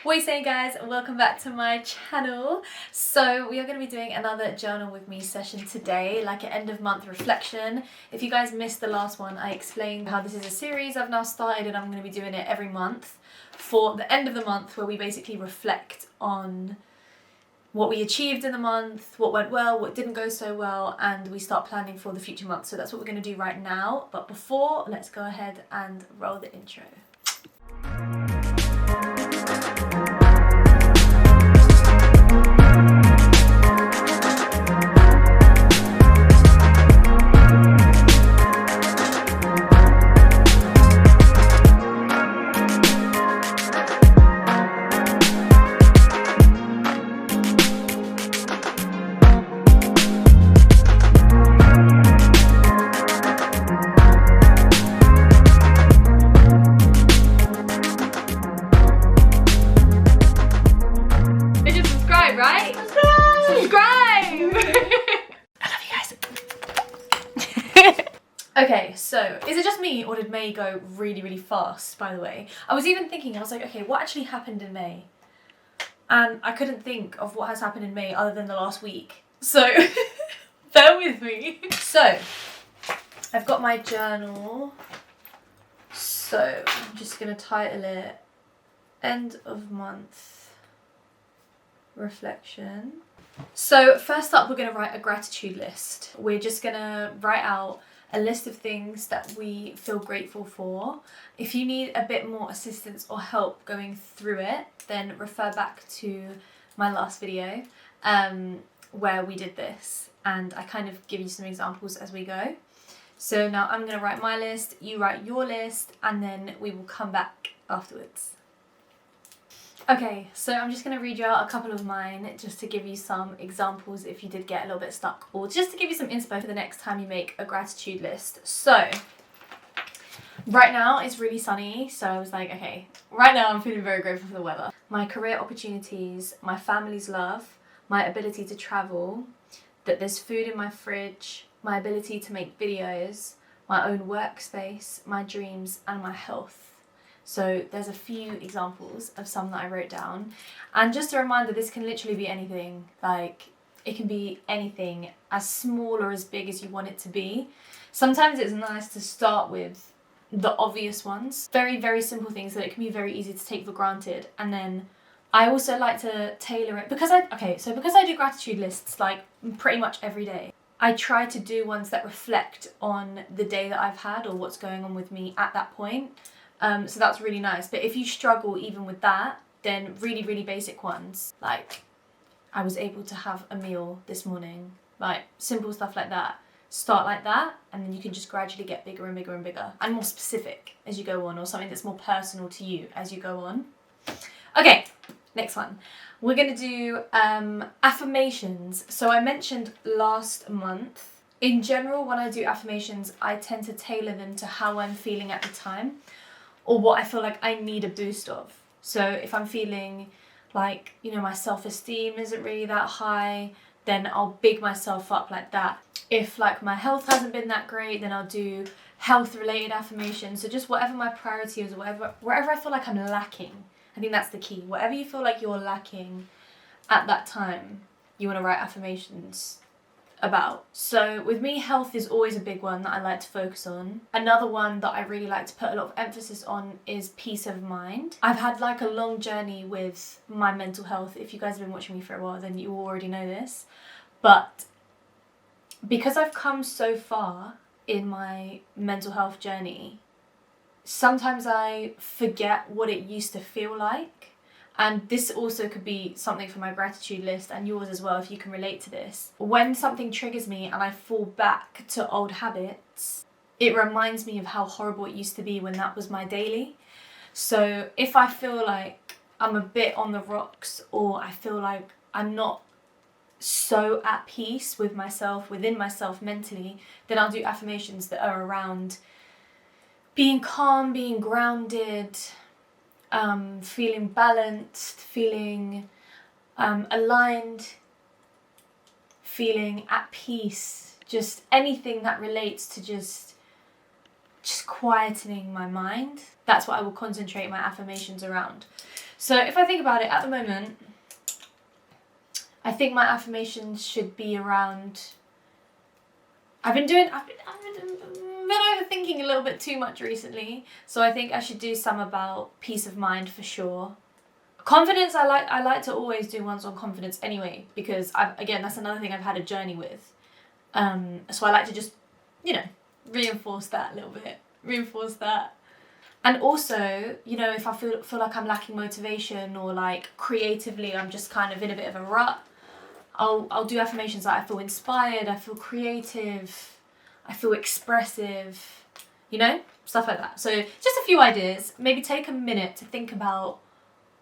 What are you saying, guys? Welcome back to my channel. So we are going to be doing another journal with me session today, like an end of month reflection. If you guys missed the last one, I explained how this is a series I've now started and I'm going to be doing it every month for the end of the month, where we basically reflect on what we achieved in the month, what went well, what didn't go so well, and we start planning for the future month. So that's what we're going to do right now. But before, let's go ahead and roll the intro. Right? Subscribe! I love you guys. Okay, so is it just me or did May go really fast, by the way? I was even thinking, I was like, okay, what actually happened in May? And I couldn't think of what has happened in May other than the last week. So bear with me. So I've got my journal. So I'm just gonna title it End of Month Reflection. So first up, we're going to write a gratitude list. We're just going to write out a list of things that we feel grateful for. If you need a bit more assistance or help going through it, then refer back to my last video where we did this, and I kind of give you some examples as we go. So now I'm going to write my list, you write your list, and then we will come back afterwards. Okay, so I'm just going to read you out a couple of mine just to give you some examples if you did get a little bit stuck, or just to give you some inspo for the next time you make a gratitude list. So right now it's really sunny, so I was like, okay, right now I'm feeling very grateful for the weather. My career opportunities, my family's love, my ability to travel, that there's food in my fridge, my ability to make videos, my own workspace, my dreams, and my health. So there's a few examples of some that I wrote down, and just a reminder, this can literally be anything. Like, it can be anything, as small or as big as you want it to be. Sometimes it's nice to start with the obvious ones, very simple things that it can be very easy to take for granted, and then I also like to tailor it because I do gratitude lists like pretty much every day. I try to do ones that reflect on the day that I've had or what's going on with me at that point. So that's really nice. But if you struggle even with that, then really basic ones, like I was able to have a meal this morning, like simple stuff like that. Start like that, and then you can just gradually get bigger and bigger and bigger and more specific as you go on, or something that's more personal to you as you go on. Okay, next one. We're going to do affirmations. So I mentioned last month, in general, when I do affirmations, I tend to tailor them to how I'm feeling at the time, or what I feel like I need a boost of. So if I'm feeling like, you know, my self-esteem isn't really that high, then I'll big myself up like that. If like my health hasn't been that great, then I'll do health-related affirmations. So just whatever my priority is, or wherever I feel like I'm lacking. I think that's the key. Whatever you feel like you're lacking at that time, you want to write affirmations about. So with me, health is always a big one that I like to focus on. Another one that I really like to put a lot of emphasis on is peace of mind. I've had like a long journey with my mental health. If you guys have been watching me for a while, then you already know this. But because I've come so far in my mental health journey, sometimes I forget what it used to feel like. And this also could be something for my gratitude list, and yours as well if you can relate to this. When something triggers me and I fall back to old habits, it reminds me of how horrible it used to be when that was my daily. So if I feel like I'm a bit on the rocks, or I feel like I'm not so at peace with myself, within myself mentally, then I'll do affirmations that are around being calm, being grounded, feeling balanced, feeling aligned, feeling at peace, just anything that relates to just quietening my mind. That's what I will concentrate my affirmations around. So if I think about it, at the moment, I think my affirmations should be around... I've been overthinking a little bit too much recently, so I think I should do some about peace of mind for sure. Confidence, I like to always do ones on confidence anyway, because again, that's another thing I've had a journey with. So I like to just, reinforce that a little bit, reinforce that. And also, if I feel like I'm lacking motivation, or like creatively I'm just kind of in a bit of a rut, I'll do affirmations like I feel inspired, I feel creative, I feel expressive, stuff like that. So just a few ideas. Maybe take a minute to think about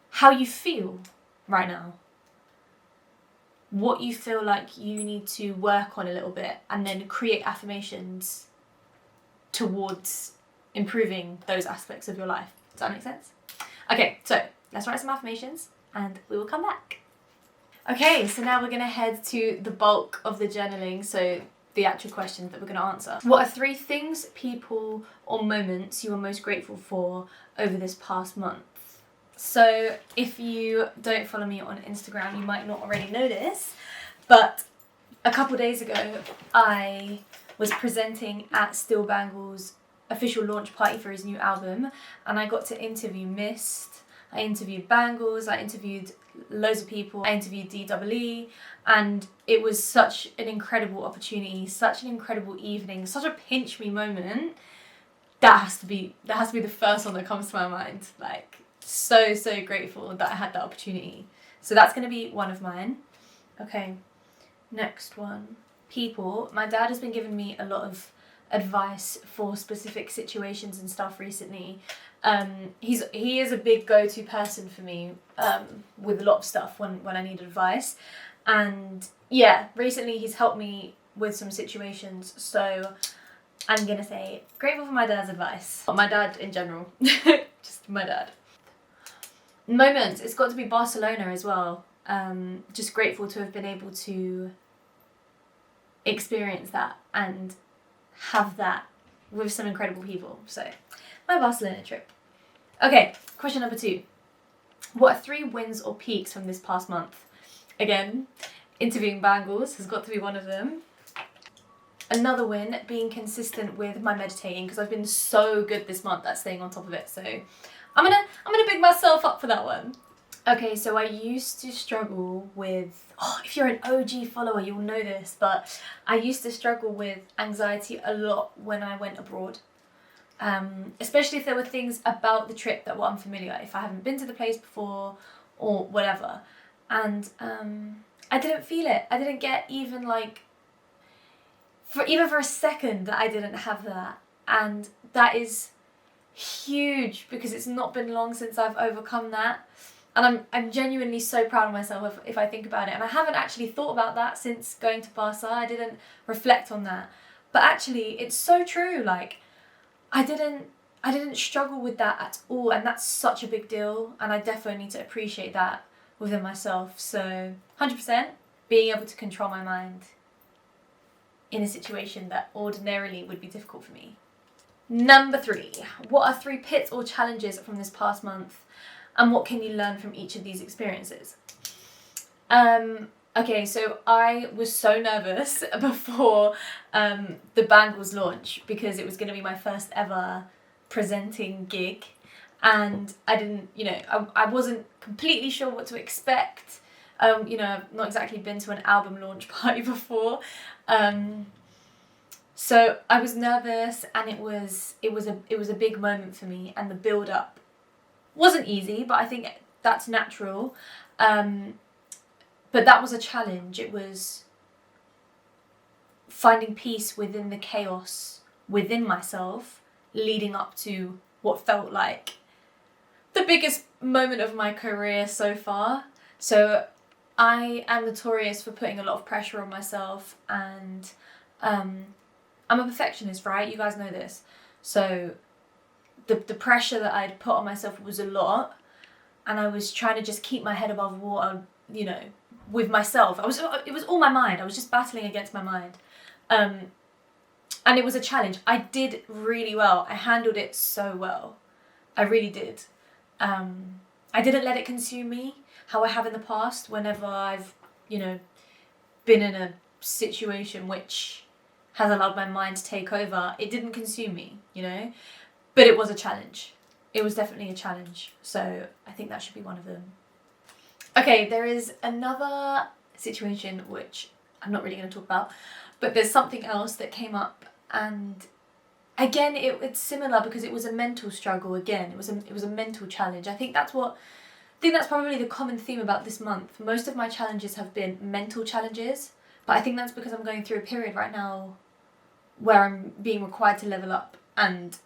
how you feel right now, what you feel like you need to work on a little bit, and then create affirmations towards improving those aspects of your life. Does that make sense? Okay, so let's write some affirmations and we will come back. Okay, so now we're going to head to the bulk of the journaling, so the actual questions that we're going to answer. What are 3 things, people, or moments you are most grateful for over this past month? So if you don't follow me on Instagram, you might not already know this, but a couple days ago I was presenting at Still Bangles' official launch party for his new album, and I got to interview Mist, I interviewed Bangles, I interviewed loads of people, I interviewed DEE, and it was such an incredible opportunity, such an incredible evening, such a pinch me moment. That has to be the first one that comes to my mind. Like, so grateful that I had that opportunity. So that's going to be one of mine. Okay, next one. People. My dad has been giving me a lot of advice for specific situations and stuff recently. He is a big go-to person for me with a lot of stuff when I need advice, and yeah, recently he's helped me with some situations, so I'm gonna say grateful for my dad's advice. Not my dad in general, just my dad. Moments, it's got to be Barcelona as well. Just grateful to have been able to experience that and have that with some incredible people. So my Barcelona trip. Okay, question number 2. What are 3 wins or peaks from this past month? Again, interviewing Bangles has got to be one of them. Another win, being consistent with my meditating, because I've been so good this month at staying on top of it. So I'm gonna big myself up for that one. Okay, so I used to struggle with, if you're an OG follower, you'll know this, but I used to struggle with anxiety a lot when I went abroad. Especially if there were things about the trip that were unfamiliar, if I haven't been to the place before or whatever. And I didn't feel it. I didn't get even for a second that I didn't have that. And that is huge, because it's not been long since I've overcome that. And I'm genuinely so proud of myself if I think about it. And I haven't actually thought about that since going to Barca. I didn't reflect on that. But actually, it's so true. Like, I didn't struggle with that at all. And that's such a big deal. And I definitely need to appreciate that within myself. So 100% being able to control my mind in a situation that ordinarily would be difficult for me. Number 3. What are 3 pits or challenges from this past month? And what can you learn from each of these experiences? Okay, so I was so nervous before the Bangles launch, because it was going to be my first ever presenting gig, and I didn't, I wasn't completely sure what to expect. I've not exactly been to an album launch party before, so I was nervous, and it was a big moment for me, and the build up wasn't easy, but I think that's natural. But that was a challenge. It was finding peace within the chaos within myself, leading up to what felt like the biggest moment of my career so far. So I am notorious for putting a lot of pressure on myself, and I'm a perfectionist, right? You guys know this. So the pressure that I'd put on myself was a lot, and I was trying to just keep my head above water, with myself. It was all my mind. I was just battling against my mind. And it was a challenge. I did really well. I handled it so well. I really did. I didn't let it consume me how I have in the past whenever I've, been in a situation which has allowed my mind to take over. It didn't consume me, but it was a challenge. It was definitely a challenge. So I think that should be one of them. Okay, there is another situation which I'm not really going to talk about, but there's something else that came up, and again it's similar because it was a mental struggle. Again, it was a mental challenge. I think that's probably the common theme about this month. Most of my challenges have been mental challenges, but I think that's because I'm going through a period right now where I'm being required to level up, and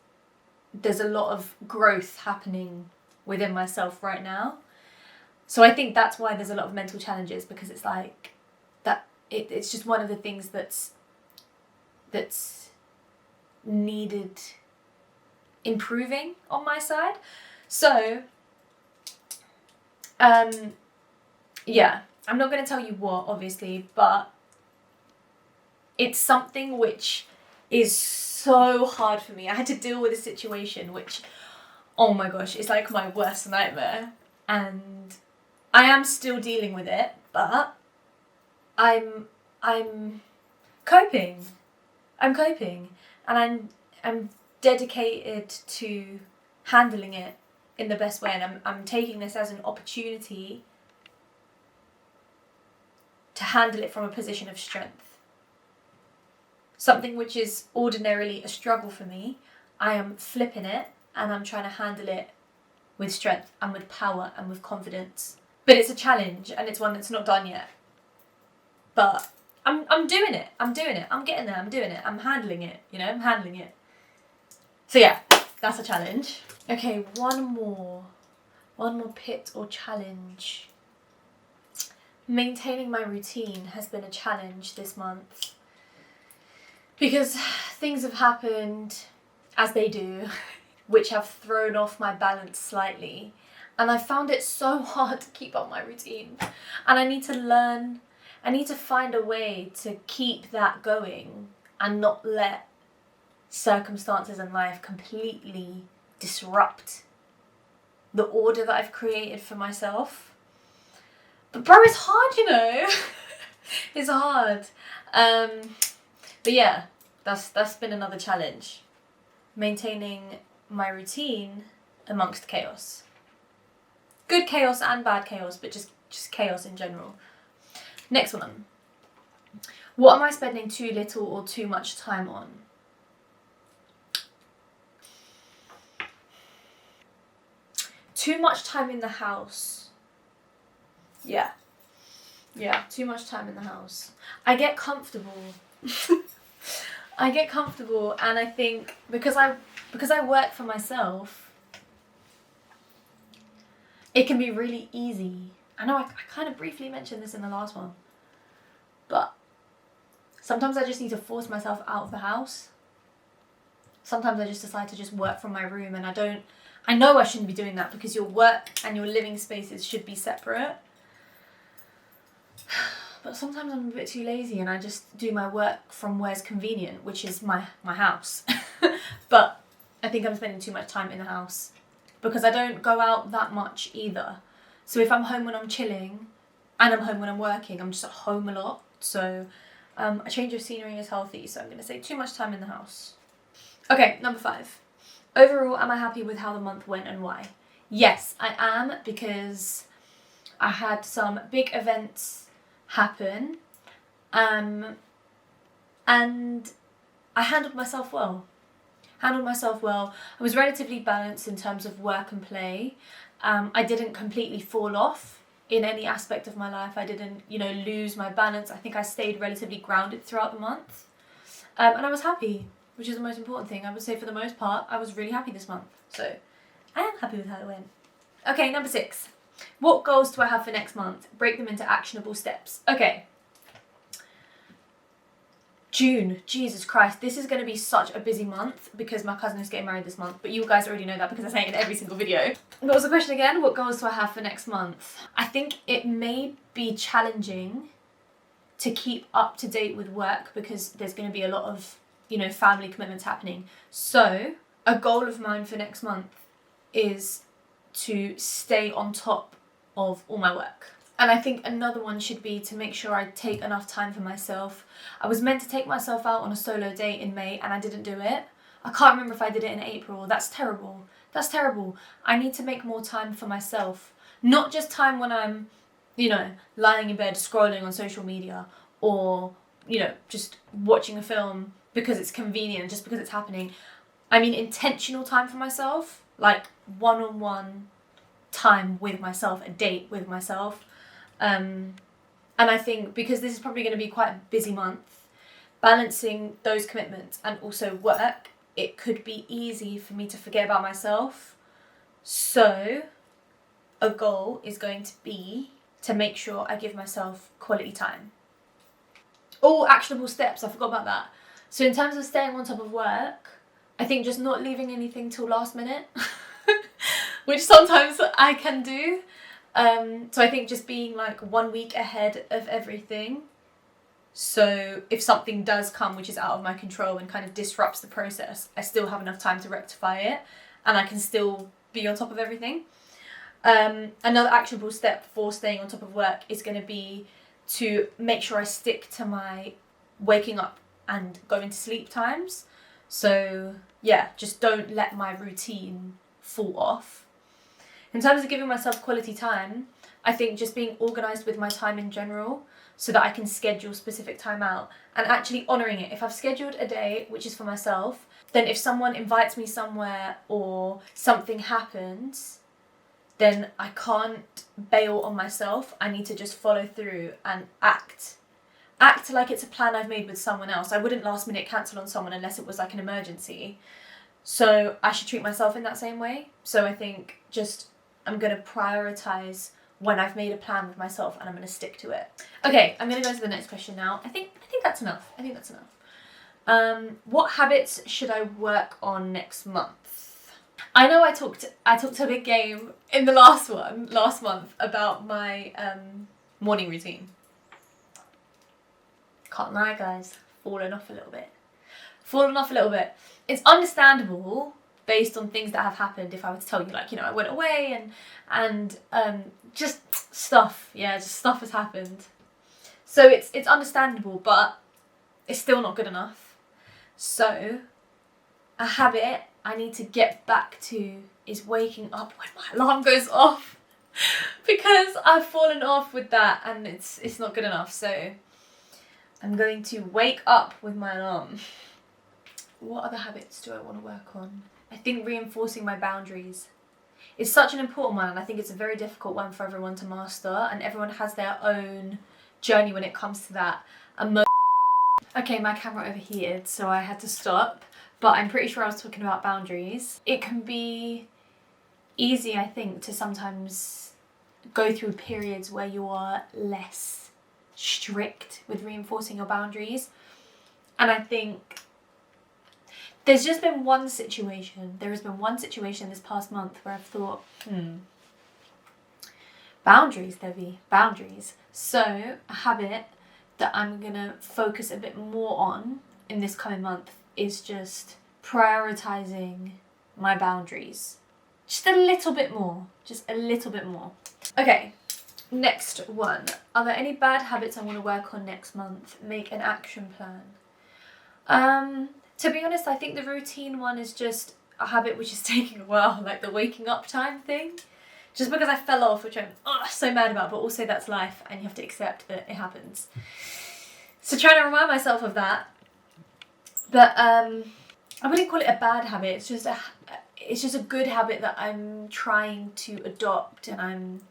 there's a lot of growth happening within myself right now. So I think that's why there's a lot of mental challenges, because it's like that. It's just one of the things that's needed improving on my side. So, yeah, I'm not going to tell you what, obviously, but it's something which is so hard for me. I had to deal with a situation which, oh my gosh, it's like my worst nightmare, and I am still dealing with it, but I'm coping. I'm coping, and I'm dedicated to handling it in the best way, and I'm taking this as an opportunity to handle it from a position of strength. Something which is ordinarily a struggle for me, I am flipping it, and I'm trying to handle it with strength and with power and with confidence. But it's a challenge, and it's one that's not done yet. But I'm doing it. I'm getting there. I'm doing it. I'm handling it. I'm handling it. So yeah, that's a challenge. Okay, one more pit or challenge. Maintaining my routine has been a challenge this month, because things have happened, as they do, which have thrown off my balance slightly, and I found it so hard to keep up my routine, and I need to find a way to keep that going and not let circumstances in life completely disrupt the order that I've created for myself. But bro, it's hard, It's hard. But yeah, that's been another challenge. Maintaining my routine amongst chaos. Good chaos and bad chaos, but just chaos in general. Next one. What am I spending too little or too much time on? Too much time in the house. Yeah, too much time in the house. I get comfortable. And I think because I work for myself, it can be really easy. I know I kind of briefly mentioned this in the last one, but sometimes I just need to force myself out of the house. Sometimes I just decide to just work from my room, and I know I shouldn't be doing that, because your work and your living spaces should be separate. But sometimes I'm a bit too lazy and I just do my work from where's convenient, which is my house. But I think I'm spending too much time in the house because I don't go out that much either. So if I'm home when I'm chilling and I'm home when I'm working, I'm just at home a lot. So a change of scenery is healthy. So I'm going to say too much time in the house. Okay, number 5. Overall, am I happy with how the month went and why? Yes, I am, because I had some big events happen, and I handled myself well. I was relatively balanced in terms of work and play. I didn't completely fall off in any aspect of my life. I didn't, lose my balance. I think I stayed relatively grounded throughout the month, and I was happy, which is the most important thing. I would say for the most part, I was really happy this month. So I am happy with how it went. Okay, number 6. What goals do I have for next month? Break them into actionable steps. Okay. June. Jesus Christ. This is going to be such a busy month because my cousin is getting married this month. But you guys already know that because I say it in every single video. What was the question again? What goals do I have for next month? I think it may be challenging to keep up to date with work because there's going to be a lot of, family commitments happening. So a goal of mine for next month is to stay on top of all my work. And I think another one should be to make sure I take enough time for myself. I was meant to take myself out on a solo date in May and I didn't do it. I can't remember if I did it in April. That's terrible. That's terrible. I need to make more time for myself. Not just time when I'm, you know, lying in bed scrolling on social media or, you know, just watching a film because it's convenient, just because it's happening. I mean intentional time for myself, like one-on-one time with myself, a date with myself. And I think because this is probably going to be quite a busy month, balancing those commitments and also work, it could be easy for me to forget about myself. So a goal is going to be to make sure I give myself quality time. All actionable steps, I forgot about that. So in terms of staying on top of work, I think just not leaving anything till last minute, which sometimes I can do. So I think just being like 1 week ahead of everything. So if something does come which is out of my control and kind of disrupts the process, I still have enough time to rectify it and I can still be on top of everything. Another actionable step for staying on top of work is going to be to make sure I stick to my waking up and going to sleep times. So yeah, just don't let my routine fall off. In terms of giving myself quality time, I think just being organised with my time in general so that I can schedule specific time out and actually honouring it. If I've scheduled a day which is for myself, then if someone invites me somewhere or something happens, then I can't bail on myself. I need to just follow through and act like it's a plan I've made with someone else. I wouldn't last minute cancel on someone unless it was like an emergency. So I should treat myself in that same way. So I think just I'm going to prioritise when I've made a plan with myself and I'm going to stick to it. Okay, I'm going to go to the next question now. I think that's enough. What habits should I work on next month? I know I talked a big game in the last month about my morning routine. Can't lie, guys, fallen off a little bit. It's understandable based on things that have happened. If I were to tell you, like, you know, I went away and just stuff has happened. So it's understandable, but it's still not good enough. So a habit I need to get back to is waking up when my alarm goes off because I've fallen off with that and it's not good enough. So I'm going to wake up with my alarm. What other habits do I want to work on? I think reinforcing my boundaries is such an important one, and I think it's a very difficult one for everyone to master, and everyone has their own journey when it comes to that. Okay, my camera overheated, so I had to stop, but I'm pretty sure I was talking about boundaries. It can be easy, I think, to sometimes go through periods where you are less strict with reinforcing your boundaries, and I think there has been one situation this past month where I've thought, boundaries, Debbie, boundaries. So a habit that I'm gonna focus a bit more on in this coming month is just prioritizing my boundaries. Just a little bit more. Okay, next one. Are there any bad habits I want to work on next month? Make an action plan. To be honest, I think the routine one is just a habit which is taking a while, like the waking up time thing. Just because I fell off, which I'm so mad about, but also that's life and you have to accept that it happens. So trying to remind myself of that. But I wouldn't call it a bad habit, it's just a good habit that I'm trying to adopt, and I'm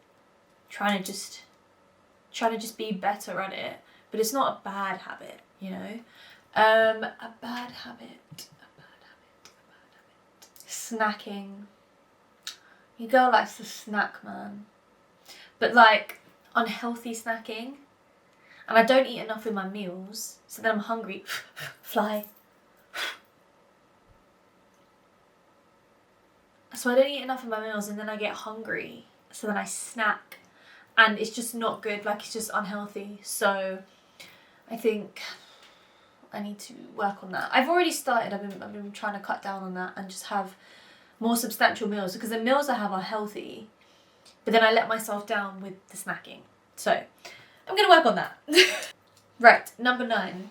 trying to just be better at it. But it's not a bad habit, you know. A bad habit. Snacking. Your girl likes to snack, man. But like unhealthy snacking. And I don't eat enough with my meals, so then I'm hungry. Fly. So I don't eat enough of my meals and then I get hungry. So then I snack. And it's just not good, like it's just unhealthy. So I think I need to work on that. I've already started, I've been trying to cut down on that and just have more substantial meals, because the meals I have are healthy, but then I let myself down with the snacking. So I'm going to work on that. Right, number 9.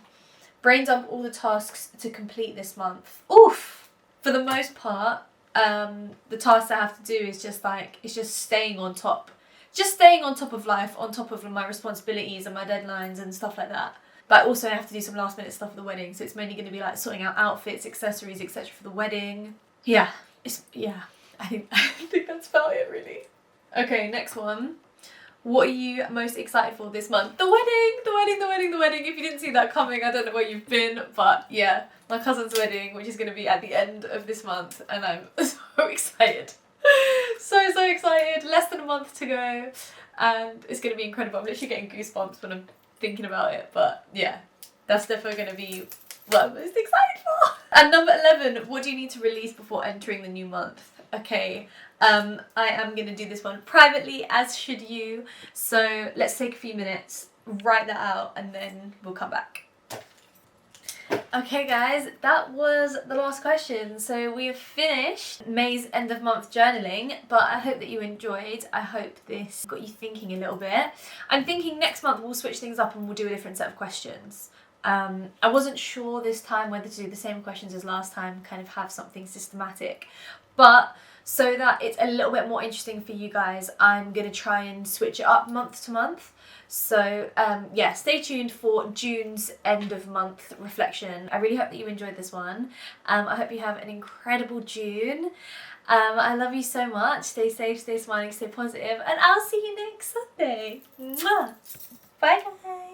Brain dump all the tasks to complete this month. Oof! For the most part, the tasks I have to do is just like, it's just staying on top. Just staying on top of life, on top of my responsibilities and my deadlines and stuff like that. But also I have to do some last minute stuff for the wedding, so it's mainly going to be like sorting out outfits, accessories, etc. for the wedding. Yeah, I think that's about it really. Okay, next one. What are you most excited for this month? The wedding, the wedding, the wedding, the wedding. If you didn't see that coming, I don't know where you've been, but yeah, my cousin's wedding, which is going to be at the end of this month, and I'm so excited. So excited. Less than a month to go, and it's going to be incredible. I'm literally getting goosebumps when I'm thinking about it, but yeah, that's definitely going to be what I'm most excited for. And number 11, what do you need to release before entering the new month? Okay, I am going to do this one privately, as should you. So let's take a few minutes, write that out, and then we'll come back. Okay guys, that was the last question. So we have finished May's end of month journaling, but I hope that you enjoyed. I hope this got you thinking a little bit. I'm thinking next month we'll switch things up and we'll do a different set of questions. I wasn't sure this time whether to do the same questions as last time, kind of have something systematic, but so that it's a little bit more interesting for you guys, I'm going to try and switch it up month to month. So yeah, stay tuned for June's end of month reflection. I really hope that you enjoyed this one. I hope you have an incredible June. I love you so much. Stay safe, stay smiling, stay positive, and I'll see you next Sunday. Mwah. Bye guys.